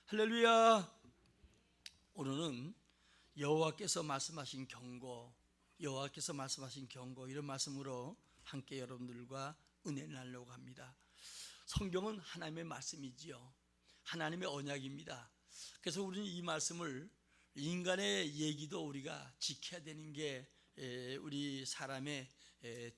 할렐루야. 오늘은 여호와께서 말씀하신 경고, 이런 말씀으로 함께 여러분들과 은혜를 나누려고 합니다. 성경은 하나님의 말씀이지요. 하나님의 언약입니다. 그래서 우리는 이 말씀을, 인간의 얘기도 우리가 지켜야 되는 게 우리 사람의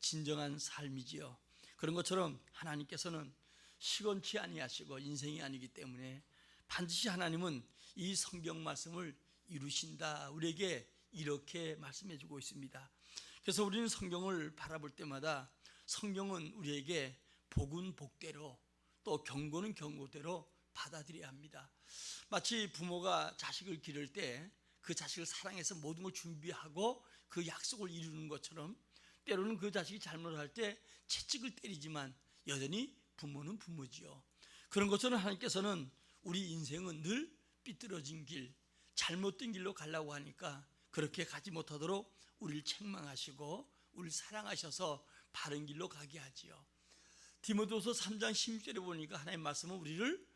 진정한 삶이지요. 그런 것처럼 하나님께서는 시건치 아니하시고 인생이 아니기 때문에 반드시 하나님은 이 성경 말씀을 이루신다, 우리에게 이렇게 말씀해 주고 있습니다. 그래서 우리는 성경을 바라볼 때마다 성경은 우리에게 복은 복대로, 또 경고는 경고대로 받아들여야 합니다. 마치 부모가 자식을 기를 때 그 자식을 사랑해서 모든 걸 준비하고 그 약속을 이루는 것처럼, 때로는 그 자식이 잘못할 때 채찍을 때리지만 여전히 부모는 부모지요. 그런 것처럼 하나님께서는 우리 인생은 늘 삐뚤어진 길, 잘못된 길로 가려고 하니까 그렇게 가지 못하도록 우리를 책망하시고 우리를 사랑하셔서 바른 길로 가게 하지요. 디모데후서 3장 16절에 보니까 하나님의 말씀은 우리를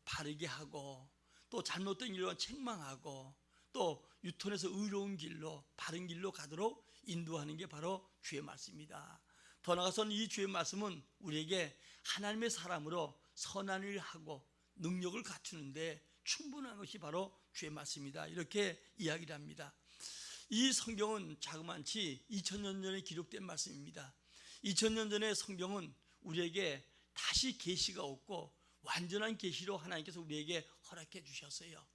바르게 하고, 또 잘못된 길로 책망하고, 또 유턴해서 의로운 길로, 바른 길로 가도록 인도하는 게 바로 주의 말씀입니다. 더 나아가서는 이 주의 말씀은 우리에게 하나님의 사람으로 선한 일을 하고 능력을 갖추는데 충분한 것이 바로 주의 말씀이다, 이렇게 이야기를 합니다. 이 성경은 자그마치 2000년 전에 기록된 말씀입니다. 2000년 전의 성경은 우리에게 다시 계시가 없고 완전한 계시로 하나님께서 우리에게 허락해 주셨어요.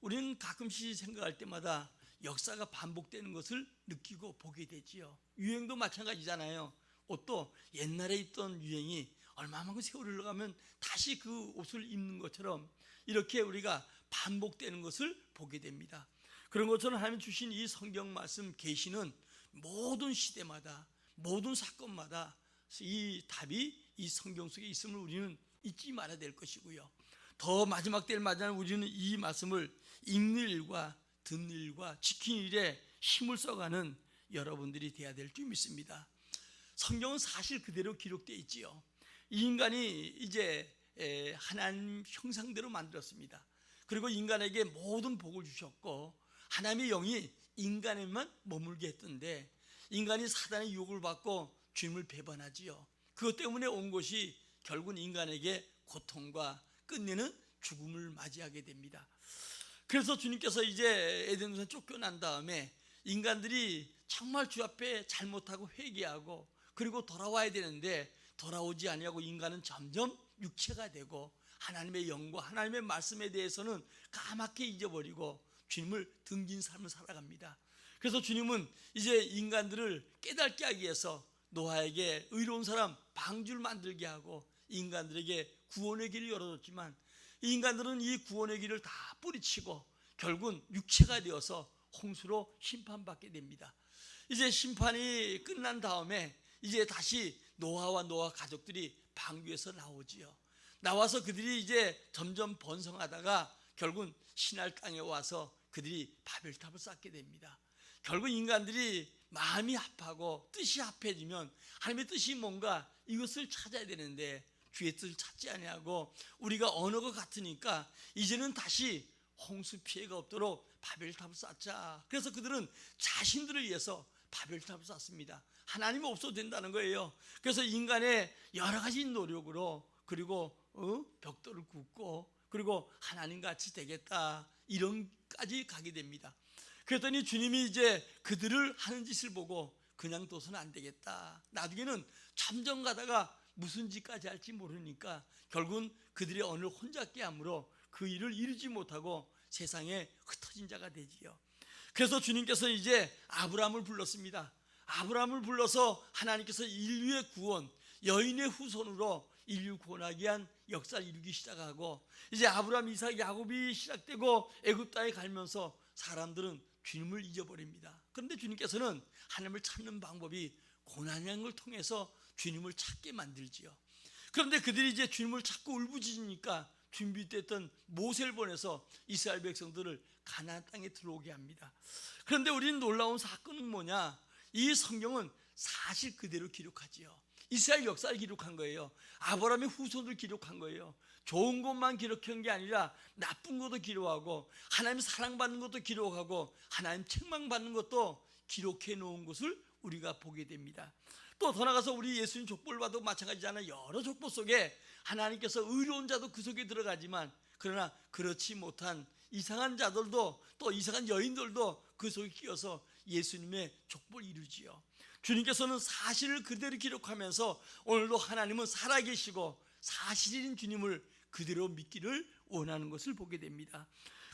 우리는 가끔씩 생각할 때마다 역사가 반복되는 것을 느끼고 보게 되지요. 유행도 마찬가지잖아요. 옷도 옛날에 있던 유행이 얼마만큼 세월이 흘러가면 다시 그 옷을 입는 것처럼 이렇게 우리가 반복되는 것을 보게 됩니다. 그런 것처럼 하나님 주신 이 성경 말씀 계시는 모든 시대마다, 모든 사건마다 이 답이 이 성경 속에 있음을 우리는 잊지 말아야 될 것이고요. 더 마지막 때를 맞이하는 우리는 이 말씀을 읽는 일과 듣는 일과 지키는 일에 힘을 써가는 여러분들이 되어야 될 줄 믿습니다. 성경은 사실 그대로 기록되어 있지요. 이 인간이 이제 하나님 형상대로 만들었습니다. 그리고 인간에게 모든 복을 주셨고 하나님의 영이 인간에만 머물게 했던데, 인간이 사단의 유혹을 받고 주님을 배반하지요. 그것 때문에 온 것이 결국은 인간에게 고통과 끝내는 죽음을 맞이하게 됩니다. 그래서 주님께서 이제 에덴 동산 쫓겨난 다음에 인간들이 정말 주 앞에 잘못하고 회개하고 그리고 돌아와야 되는데 돌아오지 아니하고 인간은 점점 육체가 되고 하나님의 영과 하나님의 말씀에 대해서는 까맣게 잊어버리고 주님을 등진 삶을 살아갑니다. 그래서 주님은 이제 인간들을 깨닫게 하기 위해서 노아에게 의로운 사람 방주를 만들게 하고 인간들에게 구원의 길을 열어줬지만, 인간들은 이 구원의 길을 다 뿌리치고 결국은 육체가 되어서 홍수로 심판받게 됩니다. 이제 심판이 끝난 다음에 이제 다시 노아와 노아 가족들이 방주에서 나오지요. 나와서 그들이 이제 점점 번성하다가 결국은 신할 땅에 와서 그들이 바벨탑을 쌓게 됩니다. 결국 인간들이 마음이 합하고 뜻이 합해지면 하나님의 뜻이 뭔가 이것을 찾아야 되는데 주의 뜻을 찾지 아니하고 우리가 언어가 같으니까 이제는 다시 홍수 피해가 없도록 바벨탑을 쌓자. 그래서 그들은 자신들을 위해서 바벨탑을 쌓습니다. 하나님이 없어도 된다는 거예요. 그래서 인간의 여러 가지 노력으로, 그리고 벽돌을 굽고 그리고 하나님같이 되겠다, 이런까지 가게 됩니다. 그랬더니 주님이 이제 그들을 하는 짓을 보고 그냥 둬서는 안 되겠다, 나중에는 점점 가다가 무슨 짓까지 할지 모르니까 결국은 그들의 언어를 혼잡게 함으로 그 일을 이루지 못하고 세상에 흩어진 자가 되지요. 그래서 주님께서 이제 아브라함을 불렀습니다. 아브라함을 불러서 하나님께서 인류의 구원, 여인의 후손으로 인류 구원하기 위한 역사를 이루기 시작하고, 이제 아브라함, 이삭, 야곱이 시작되고 애굽 땅에 가면서 사람들은 주님을 잊어버립니다. 그런데 주님께서는 하나님을 찾는 방법이 고난이라는 걸 통해서 주님을 찾게 만들지요. 그런데 그들이 이제 주님을 찾고 울부짖으니까 준비됐던 모세를 보내서 이스라엘 백성들을 가나안 땅에 들어오게 합니다. 그런데 우리는 놀라운 사건은 뭐냐? 이 성경은 사실 그대로 기록하지요. 이스라엘 역사를 기록한 거예요. 아브라함의 후손을 기록한 거예요. 좋은 것만 기록한 게 아니라 나쁜 것도 기록하고 하나님 사랑받는 것도 기록하고 하나님 책망받는 것도 기록해 놓은 것을 우리가 보게 됩니다. 또 더 나가서 우리 예수님 족보를 봐도 마찬가지잖아요. 여러 족보 속에 하나님께서 의로운 자도 그 속에 들어가지만 그러나 그렇지 못한 이상한 자들도 또 이상한 여인들도 그 속에 끼어서 예수님의 족보를 이루지요. 주님께서는 사실을 그대로 기록하면서 오늘도 하나님은 살아계시고 사실인 주님을 그대로 믿기를 원하는 것을 보게 됩니다.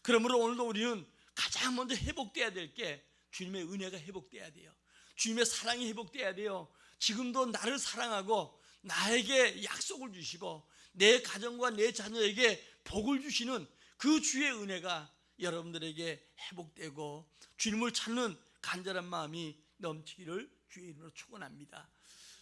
그러므로 오늘도 우리는 가장 먼저 회복돼야 될 게 주님의 은혜가 회복돼야 돼요. 주님의 사랑이 회복돼야 돼요. 지금도 나를 사랑하고 나에게 약속을 주시고 내 가정과 내 자녀에게 복을 주시는 그 주의 은혜가 여러분들에게 회복되고 주님을 찾는 간절한 마음이 넘치기를 주의 이름으로 축원합니다.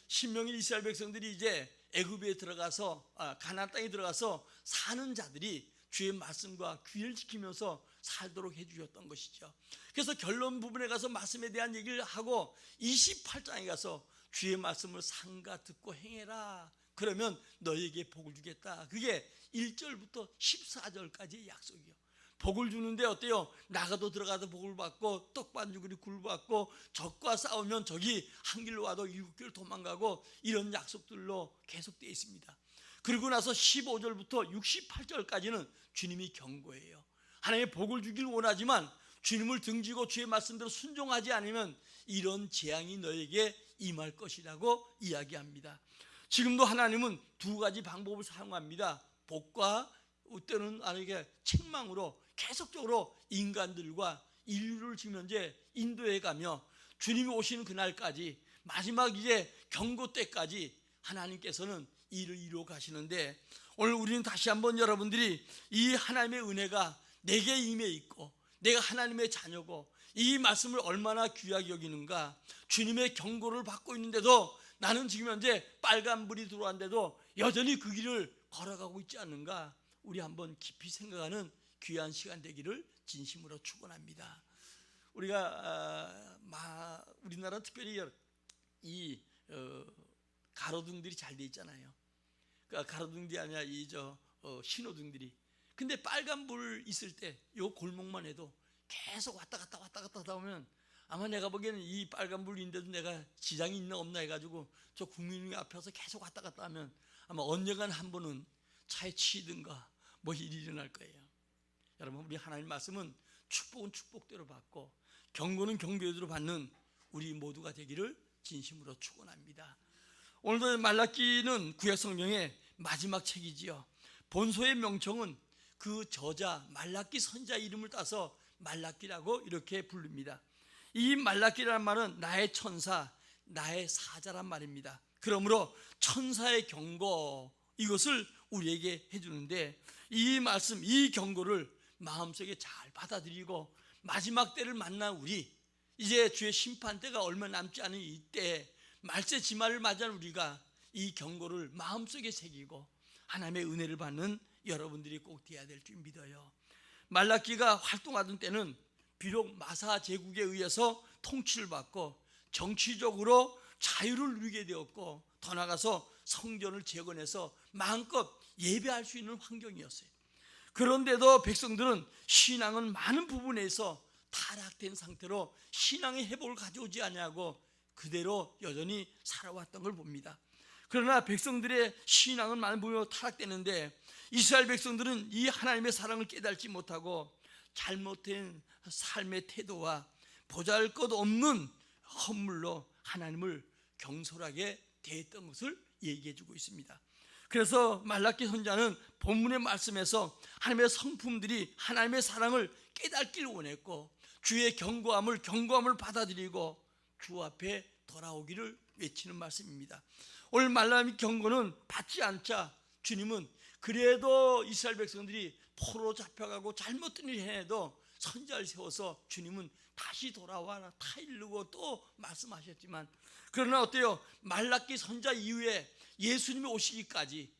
신명일 이스라엘 백성들이 이제 애굽에 들어가서 가나안 땅에 들어가서 사는 자들이 주의 말씀과 규례를 지키면서 살도록 해주셨던 것이죠. 그래서 결론 부분에 가서 말씀에 대한 얘기를 하고 28장에 가서 주의 말씀을 삼가 듣고 행해라. 그러면 너에게 복을 주겠다. 그게 1절부터 14절까지의 약속이요. 복을 주는데 어때요? 나가도 들어가도 복을 받고 떡반죽으로 굴 받고 적과 싸우면 적이 한 길로 와도 7길 도망가고 이런 약속들로 계속되어 있습니다. 그리고 나서 15절부터 68절까지는 주님이 경고해요. 하나님의 복을 주길 원하지만 주님을 등지고 주의 말씀대로 순종하지 않으면 이런 재앙이 너에게 임할 것이라고 이야기합니다. 지금도 하나님은 두 가지 방법을 사용합니다. 복과 때는 아니게 책망으로 계속적으로 인간들과 인류를 지금 현재 인도해 가며 주님이 오시는 그날까지 마지막 이제 경고 때까지 하나님께서는 일을 이루어 가시는데 오늘 우리는 다시 한번 여러분들이 이 하나님의 은혜가 내게 임해 있고 내가 하나님의 자녀고 이 말씀을 얼마나 귀하게 여기는가. 주님의 경고를 받고 있는데도 나는 지금 현재 빨간불이 들어왔는데도 여전히 그 길을 걸어가고 있지 않는가. 우리 한번 깊이 생각하는 귀한 시간 되기를 진심으로 축원합니다. 우리가 우리나라 특별히 이 가로등들이 잘 돼 있잖아요. 그러니까 가로등이 아니라 신호등들이. 근데 빨간불 있을 때 요 골목만 해도 계속 왔다 갔다 하다 보면 아마 내가 보기에는 이 빨간불인데도 내가 지장이 있나 없나 해가지고 저 국민 앞에서 계속 왔다 갔다 하면 아마 언젠간 한 번은 차에 치든가 뭐 일이 일어날 거예요. 여러분, 우리 하나님 말씀은 축복은 축복대로 받고 경고는 경고대로 받는 우리 모두가 되기를 진심으로 축원합니다. 오늘도 말라기는 구약 성경의 마지막 책이지요. 본서의 명칭은 그 저자 말라기 선자 이름을 따서 말라기라고 이렇게 부릅니다. 이 말라기라는 말은 나의 천사, 나의 사자란 말입니다. 그러므로 천사의 경고, 이것을 우리에게 해주는데 이 말씀, 이 경고를 마음속에 잘 받아들이고 마지막 때를 만난 우리, 이제 주의 심판 때가 얼마 남지 않은 이때 말세 지말을 맞이한 우리가 이 경고를 마음속에 새기고 하나님의 은혜를 받는 여러분들이 꼭 되어야 될 줄 믿어요. 말라기가 활동하던 때는 비록 마사 제국에 의해서 통치를 받고 정치적으로 자유를 누리게 되었고 더 나아가서 성전을 재건해서 마음껏 예배할 수 있는 환경이었어요. 그런데도 백성들은 신앙은 많은 부분에서 타락된 상태로 신앙의 회복을 가져오지 않냐고 그대로 여전히 살아왔던 걸 봅니다. 그러나 백성들의 신앙은 많은 부분으로 타락되는데 이스라엘 백성들은 이 하나님의 사랑을 깨닫지 못하고 잘못된 삶의 태도와 보잘것없는 헌물로 하나님을 경솔하게 대했던 것을 얘기해 주고 있습니다. 그래서 말라기 선자는 본문의 말씀에서 하나님의 성품들이 하나님의 사랑을 깨닫기를 원했고 주의 경고함을 받아들이고 주 앞에 돌아오기를 외치는 말씀입니다. 오늘 말라기 경고는 받지 않자 주님은 그래도 이스라엘 백성들이 포로 잡혀가고 잘못된 일을 해도 선자를 세워서 주님은 다시 돌아와 타이르고 또 말씀하셨지만 그러나 어때요? 말라기 선자 이후에 예수님이 오시기까지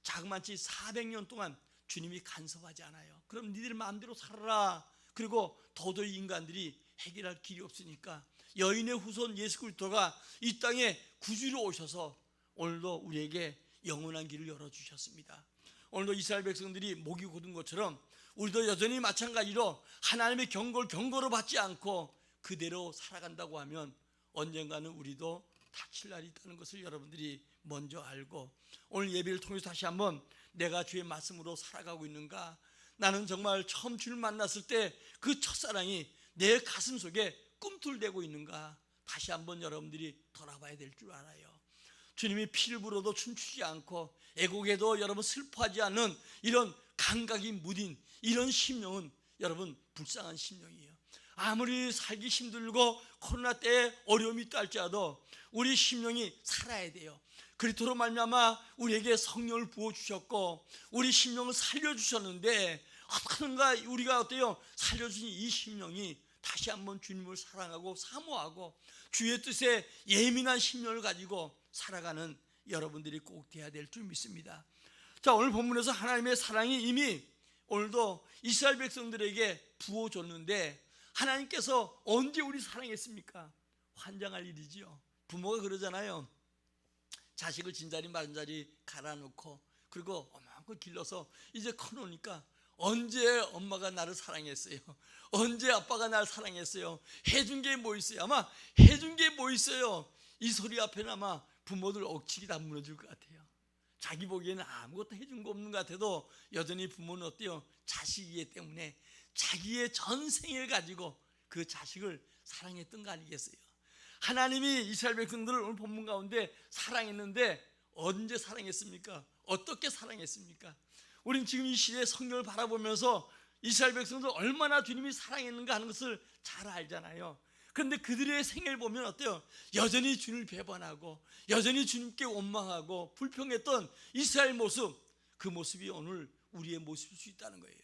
자그마치 400년 동안 주님이 간섭하지 않아요. 그럼 니들 마음대로 살아라. 그리고 도저히 인간들이 해결할 길이 없으니까 여인의 후손 예수 그리스도가 이 땅에 구주로 오셔서 오늘도 우리에게 영원한 길을 열어주셨습니다. 오늘도 이스라엘 백성들이 목이 곧은 것처럼 우리도 여전히 마찬가지로 하나님의 경고를 경고로 받지 않고 그대로 살아간다고 하면 언젠가는 우리도 다칠 날이 있다는 것을 여러분들이 먼저 알고, 오늘 예배를 통해서 다시 한번 내가 주의 말씀으로 살아가고 있는가, 나는 정말 처음 주를 만났을 때 그 첫사랑이 내 가슴 속에 꿈틀대고 있는가, 다시 한번 여러분들이 돌아봐야 될 줄 알아요. 주님이 피를 불어도 춤추지 않고 애곡에도 여러분 슬퍼하지 않는 이런 감각이 무딘 이런 심령은 여러분 불쌍한 심령이에요. 아무리 살기 힘들고 코로나 때에 어려움이 있다 할지라도 우리 심령이 살아야 돼요. 그리스도로 말미암아 우리에게 성령을 부어주셨고 우리 심령을 살려주셨는데, 어떤가 우리가 어때요? 살려주신 이 심령이 다시 한번 주님을 사랑하고 사모하고 주의 뜻에 예민한 심령을 가지고 살아가는 여러분들이 꼭 돼야 될 줄 믿습니다. 자, 오늘 본문에서 하나님의 사랑이 이미 오늘도 이스라엘 백성들에게 부어줬는데, 하나님께서 언제 우리 사랑했습니까? 환장할 일이지요. 부모가 그러잖아요. 자식을 진자리 마른자리 갈아놓고 그리고 어마어마하게 길러서 이제 커놓으니까 언제 엄마가 나를 사랑했어요? 언제 아빠가 나를 사랑했어요? 해준 게 뭐 있어요? 아마 해준 게 뭐 있어요? 이 소리 앞에는 아마 부모들 억측이 다 무너질 것 같아요. 자기 보기에는 아무것도 해준 거 없는 것 같아도 여전히 부모는 어때요? 자식이기 때문에 자기의 전생을 가지고 그 자식을 사랑했던 거 아니겠어요? 하나님이 이스라엘 백성들을 오늘 본문 가운데 사랑했는데 언제 사랑했습니까? 어떻게 사랑했습니까? 우린 지금 이 시대의 성경을 바라보면서 이스라엘 백성들 얼마나 주님이 사랑했는가 하는 것을 잘 알잖아요. 그런데 그들의 생애를 보면 어때요? 여전히 주님을 배반하고 여전히 주님께 원망하고 불평했던 이스라엘 모습, 그 모습이 오늘 우리의 모습일 수 있다는 거예요.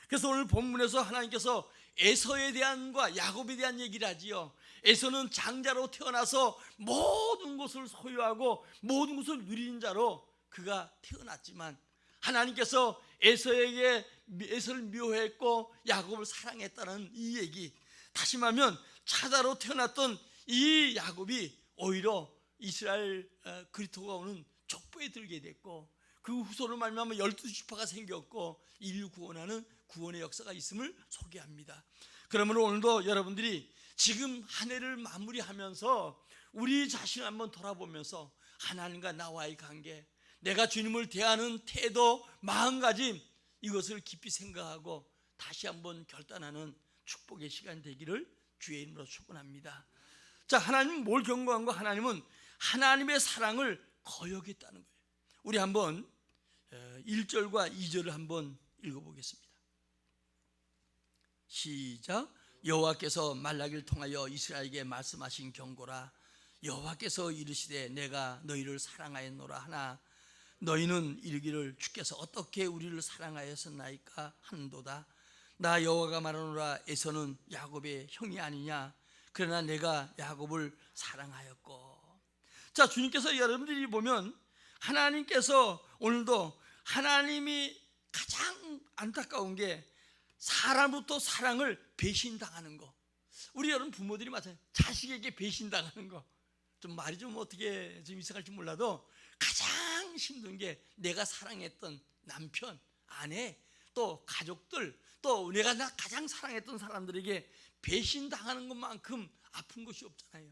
그래서 오늘 본문에서 하나님께서 에서에 대한과 야곱에 대한 얘기를 하지요. 에서는 장자로 태어나서 모든 것을 소유하고 모든 것을 누리는 자로 그가 태어났지만, 하나님께서 에서를 미워했고 야곱을 사랑했다는 이 얘기, 다시 말하면 차자로 태어났던 이 야곱이 오히려 이스라엘 그리스도가 오는 족보에 들게 됐고, 그 후손을 말미암아 12지파가 생겼고 인류 구원하는 구원의 역사가 있음을 소개합니다. 그러면 오늘도 여러분들이 지금 한 해를 마무리하면서 우리 자신을 한번 돌아보면서 하나님과 나와의 관계, 내가 주님을 대하는 태도, 마음가짐, 이것을 깊이 생각하고 다시 한번 결단하는 축복의 시간 되기를 주의 이름으로 축원합니다. 자, 하나님은 뭘 경고한 거? 하나님은 하나님의 사랑을 거역했다는 거예요. 우리 한번 1절과 2절을 한번 읽어보겠습니다. 시작. 여호와께서 말라기를 통하여 이스라엘에게 말씀하신 경고라. 여호와께서 이르시되 내가 너희를 사랑하였노라 하나 너희는 이르기를 주께서 어떻게 우리를 사랑하였었나이까 하는도다. 나 여호와가 말하노라. 에서는 야곱의 형이 아니냐? 그러나 내가 야곱을 사랑하였고. 자, 주님께서 여러분들이 보면 하나님께서 오늘도 하나님이 가장 안타까운 게 사람부터 사랑을 배신당하는 거. 우리 여러분 부모들이 마찬가지, 자식에게 배신당하는 거. 좀 말이 좀 어떻게 좀 이상할지 몰라도 가장 힘든 게 내가 사랑했던 남편, 아내, 또 가족들, 또 내가 가장 사랑했던 사람들에게 배신당하는 것만큼 아픈 것이 없잖아요.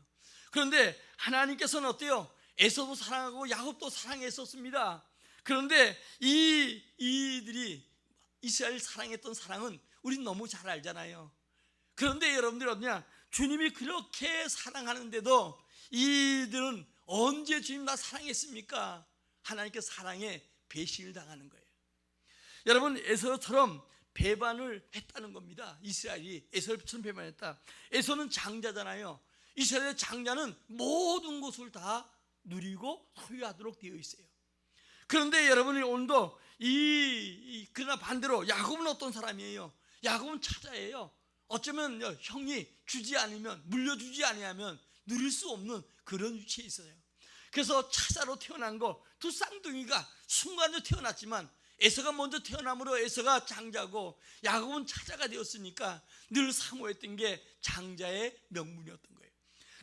그런데 하나님께서는 어때요? 에서도 사랑하고 야곱도 사랑했었습니다. 그런데 이들이 이스라엘 사랑했던 사랑은 우린 너무 잘 알잖아요. 그런데 여러분들이 어떠냐? 주님이 그렇게 사랑하는데도 이들은 언제 주님 나 사랑했습니까? 하나님께 사랑에 배신을 당하는 거예요. 여러분, 에서처럼 배반을 했다는 겁니다. 이스라엘이 에서처럼 배반했다. 에서는 장자잖아요. 이스라엘의 장자는 모든 것을 다 누리고 소유하도록 되어 있어요. 그런데 여러분이 오늘도 그러나 반대로 야곱은 어떤 사람이에요? 야곱은 차자예요. 어쩌면 형이 주지 않으면, 물려주지 아니하면 누릴 수 없는 그런 위치에 있어요. 그래서 차자로 태어난 거, 두 쌍둥이가 순간적으로 태어났지만 에서가 먼저 태어남으로 에서가 장자고 야곱은 차자가 되었으니까 늘 사모했던 게 장자의 명분이었던 거예요.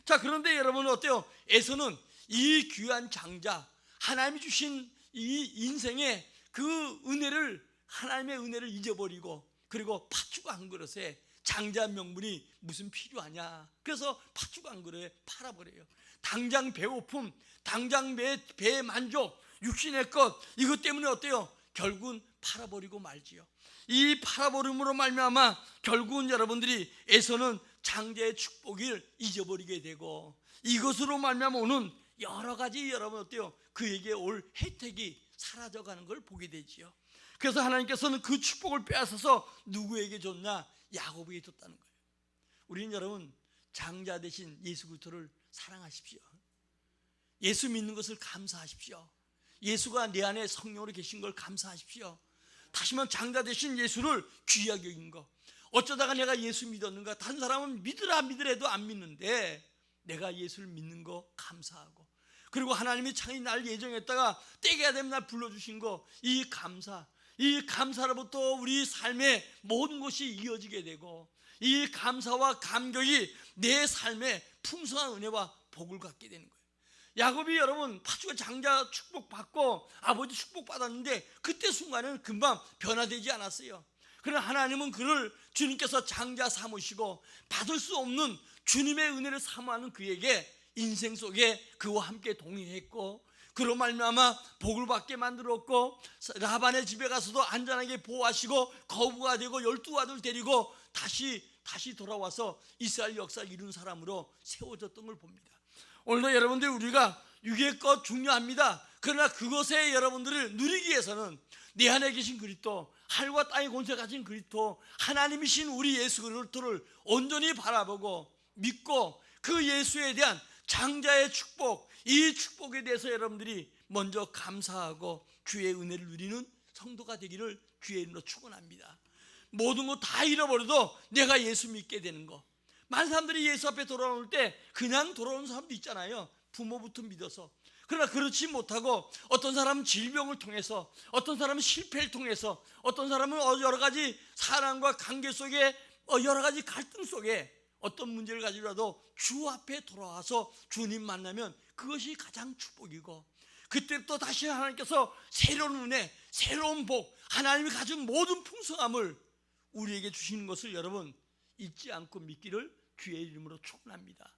자, 그런데 여러분은 어때요? 에서는 이 귀한 장자, 하나님이 주신 이 인생의 그 은혜를, 하나님의 은혜를 잊어버리고, 그리고 팥죽 한 그릇에 장자 명분이 무슨 필요하냐. 그래서 팥죽 한 그릇에 팔아버려요. 당장 배고픔, 당장 배의 만족, 육신의 것, 이것 때문에 어때요? 결국은 팔아버리고 말지요. 이 팔아버림으로 말미암아 결국은 여러분들이 에서는 장자의 축복을 잊어버리게 되고, 이것으로 말미암아 오는 여러 가지 여러분 어때요? 그에게 올 혜택이 사라져가는 걸 보게 되지요. 그래서 하나님께서는 그 축복을 빼앗아서 누구에게 줬나? 야곱에게 줬다는 거예요. 우리는 여러분 장자 대신 예수 그리스도를 사랑하십시오. 예수 믿는 것을 감사하십시오. 예수가 내 안에 성령으로 계신 걸 감사하십시오. 다시 말하면 장자 대신 예수를 귀하게 여긴 거. 어쩌다가 내가 예수 믿었는가? 다른 사람은 믿으라 믿으래도 안 믿는데 내가 예수를 믿는 거 감사하고, 그리고 하나님이 창이 날 예정했다가 때가 되면 날 불러주신 거, 이 감사, 이 감사로부터 우리 삶의 모든 것이 이어지게 되고, 이 감사와 감격이 내 삶에 풍성한 은혜와 복을 갖게 되는 거예요. 야곱이 여러분 팥죽의 장자 축복받고 아버지 축복받았는데 그때 순간은 금방 변화되지 않았어요. 그러나 하나님은 그를 주님께서 장자 삼으시고 받을 수 없는 주님의 은혜를 사모하는 그에게 인생 속에 그와 함께 동행했고, 그로 말미암아 복을 받게 만들었고, 라반의 집에 가서도 안전하게 보호하시고 거부가 되고 12아들 데리고 다시 돌아와서 이스라엘 역사를 이룬 사람으로 세워졌던 걸 봅니다. 오늘도 여러분들 우리가 육의 것 중요합니다. 그러나 그것에 여러분들을 누리기 위해서는 내 안에 계신 그리스도, 하늘과 땅의 권세 가진 그리스도, 하나님이신 우리 예수 그리스도를 온전히 바라보고 믿고 그 예수에 대한 장자의 축복, 이 축복에 대해서 여러분들이 먼저 감사하고 주의 은혜를 누리는 성도가 되기를 주의 이름으로 축원합니다. 모든 거 다 잃어버려도 내가 예수 믿게 되는 거. 많은 사람들이 예수 앞에 돌아올 때 그냥 돌아오는 사람도 있잖아요. 부모부터 믿어서. 그러나 그렇지 못하고 어떤 사람은 질병을 통해서, 어떤 사람은 실패를 통해서, 어떤 사람은 여러 가지 사랑과 관계 속에 여러 가지 갈등 속에 어떤 문제를 가지고라도 주 앞에 돌아와서 주님 만나면 그것이 가장 축복이고, 그때부터 다시 하나님께서 새로운 은혜, 새로운 복, 하나님이 가진 모든 풍성함을 우리에게 주시는 것을 여러분 잊지 않고 믿기를 주의 이름으로 축원합니다.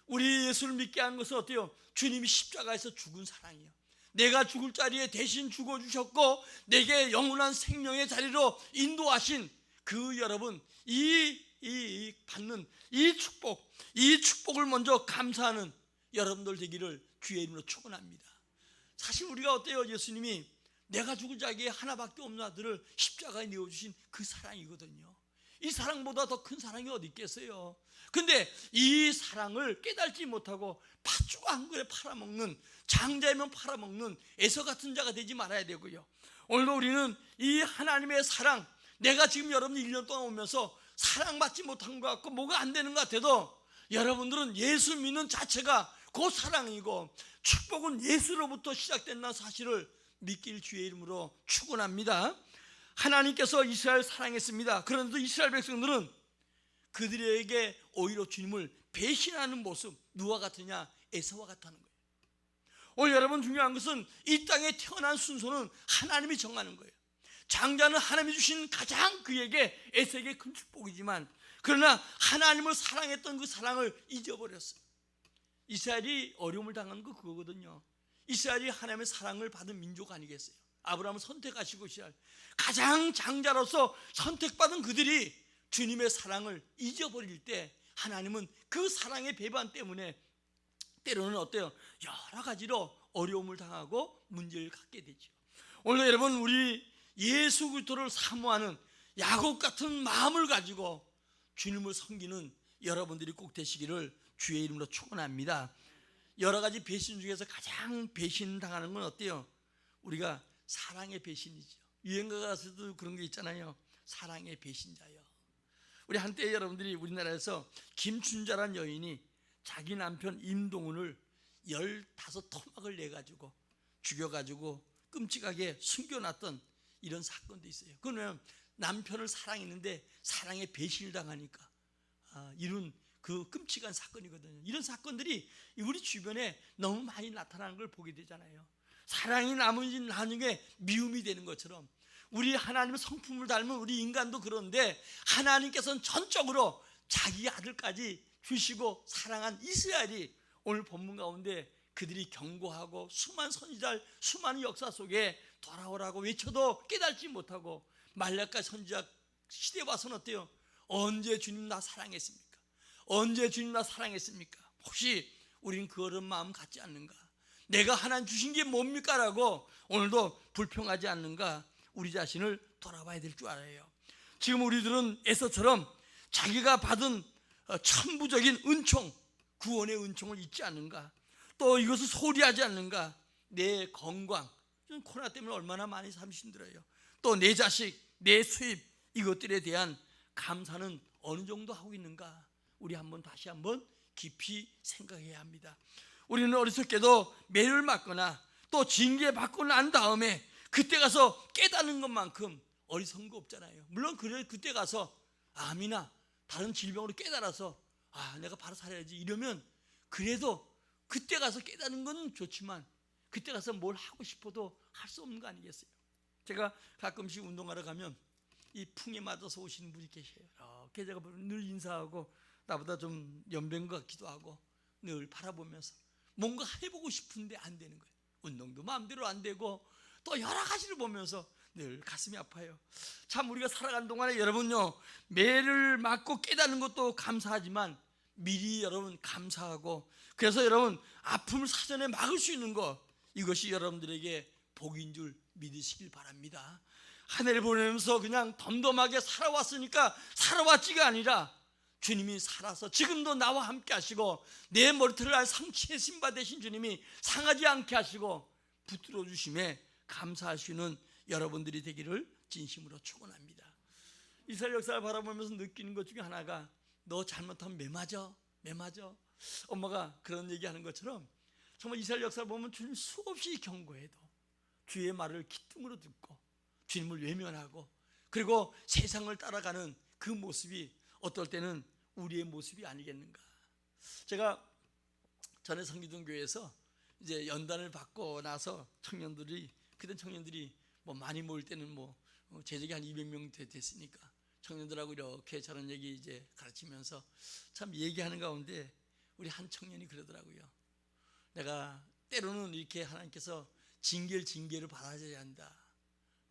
우리 예수를 믿게 하는 것은 어때요? 주님이 십자가에서 죽은 사랑이에요. 내가 죽을 자리에 대신 죽어주셨고 내게 영원한 생명의 자리로 인도하신 그 여러분, 받는 이 축복을 먼저 감사하는 여러분들 되기를 주의 이름으로 축원합니다. 사실 우리가 어때요? 예수님이 내가 죽을 자기에 하나밖에 없는 아들을 십자가에 내어주신 그 사랑이거든요. 이 사랑보다 더 큰 사랑이 어디 있겠어요? 근데 이 사랑을 깨달지 못하고 팥죽 한 그릇에 팔아먹는, 장자이면 팔아먹는 에서 같은 자가 되지 말아야 되고요. 오늘도 우리는 이 하나님의 사랑, 내가 지금 여러분 1년 동안 오면서 사랑받지 못한 것 같고 뭐가 안 되는 것 같아도 여러분들은 예수 믿는 자체가 그 사랑이고 축복은 예수로부터 시작된다는 사실을 믿길 주의 이름으로 축원합니다. 하나님께서 이스라엘을 사랑했습니다. 그런데도 이스라엘 백성들은 그들에게 오히려 주님을 배신하는 모습, 누가 같으냐? 에서와 같다는 거예요. 오늘 여러분 중요한 것은 이 땅에 태어난 순서는 하나님이 정하는 거예요. 장자는 하나님이 주신 가장 그에게 에서에게 큰 축복이지만, 그러나 하나님을 사랑했던 그 사랑을 잊어버렸어요. 이스라엘이 어려움을 당한 거 그거거든요. 이스라엘이 하나님의 사랑을 받은 민족 아니겠어요? 아브라함을 선택하시고 이스라엘 가장 장자로서 선택받은 그들이 주님의 사랑을 잊어버릴 때 하나님은 그 사랑의 배반 때문에 때로는 어때요? 여러 가지로 어려움을 당하고 문제를 갖게 되죠. 오늘 여러분 우리 예수 그리스도를 사모하는 야곱 같은 마음을 가지고 주님을 섬기는 여러분들이 꼭 되시기를 주의 이름으로 축원합니다. 여러 가지 배신 중에서 가장 배신당하는 건 어때요? 우리가 사랑의 배신이죠. 유행가 가서도 그런 게 있잖아요. 사랑의 배신자요. 우리 한때 여러분들이 우리나라에서 김춘자란 여인이 자기 남편 임동훈을 15토막을 내가지고 죽여가지고 끔찍하게 숨겨놨던 이런 사건도 있어요. 그거는 남편을 사랑했는데 사랑에 배신을 당하니까 이런 그 끔찍한 사건이거든요. 이런 사건들이 우리 주변에 너무 많이 나타나는 걸 보게 되잖아요. 사랑이 나중에 미움이 되는 것처럼 우리 하나님의 성품을 닮은 우리 인간도 그런데 하나님께서는 전적으로 자기 아들까지 주시고 사랑한 이스라엘이 오늘 본문 가운데 그들이 경고하고 수많은 선지자 수많은 역사 속에 돌아오라고 외쳐도 깨닫지 못하고 말라카 선지자 시대에 와서는 어때요? 언제 주님 나 사랑했습니까? 언제 주님 나 사랑했습니까? 혹시 우린 그런 마음 갖지 않는가? 내가 하나님 주신 게 뭡니까? 라고 오늘도 불평하지 않는가? 우리 자신을 돌아봐야 될 줄 알아요. 지금 우리들은 에서처럼 자기가 받은 천부적인 은총, 구원의 은총을 잊지 않는가? 또 이것을 소홀히 하지 않는가? 내 건강, 코로나 때문에 얼마나 많이 삶이 힘들어요. 또 내 자식, 내 수입, 이것들에 대한 감사는 어느 정도 하고 있는가? 우리 다시 한번 깊이 생각해야 합니다. 우리는 어리석게도 매를 맞거나 또 징계받고 난 다음에 그때 가서 깨닫는 것만큼 어리석은 거 없잖아요. 물론 그때 가서 암이나 다른 질병으로 깨달아서 내가 바로 살아야지 이러면 그래도 그때 가서 깨닫는 건 좋지만 그때 가서 뭘 하고 싶어도 할 수 없는 거 아니겠어요? 제가 가끔씩 운동하러 가면 이 풍에 맞아서 오시는 분이 계세요. 이렇게 제가 늘 인사하고 나보다 좀 연배인 것 같기도 하고 늘 바라보면서 뭔가 해보고 싶은데 안 되는 거예요. 운동도 마음대로 안 되고 또 여러 가지를 보면서 늘 가슴이 아파요. 참 우리가 살아가는 동안에 여러분요, 매를 맞고 깨닫는 것도 감사하지만 미리 여러분 감사하고, 그래서 여러분 아픔을 사전에 막을 수 있는 것, 이것이 여러분들에게 복인 줄 믿으시길 바랍니다. 한 해를 보내면서 그냥 덤덤하게 살아왔으니까 살아왔지가 아니라 주님이 살아서 지금도 나와 함께 하시고 내 머리털을 알 상치의 신바 되신 주님이 상하지 않게 하시고 붙들어 주심에 감사하시는 여러분들이 되기를 진심으로 축원합니다. 이스라엘 역사를 바라보면서 느끼는 것 중에 하나가, 너 잘못하면 매 맞아. 엄마가 그런 얘기하는 것처럼 정말 이스라엘 역사를 보면 주님 수없이 경고해도 주의 말을 기뚱으로 듣고 주님을 외면하고 그리고 세상을 따라가는 그 모습이 어떨 때는 우리의 모습이 아니겠는가. 제가 전에 성기동 교회에서 이제 연단을 받고 나서 그때 청년들이 뭐 많이 모일 때는 제적이 한 200명 됐으니까 청년들하고 이렇게 저런 얘기 이제 가르치면서 참 얘기하는 가운데 우리 한 청년이 그러더라고요. 내가 때로는 이렇게 하나님께서 징계를 받아야 한다.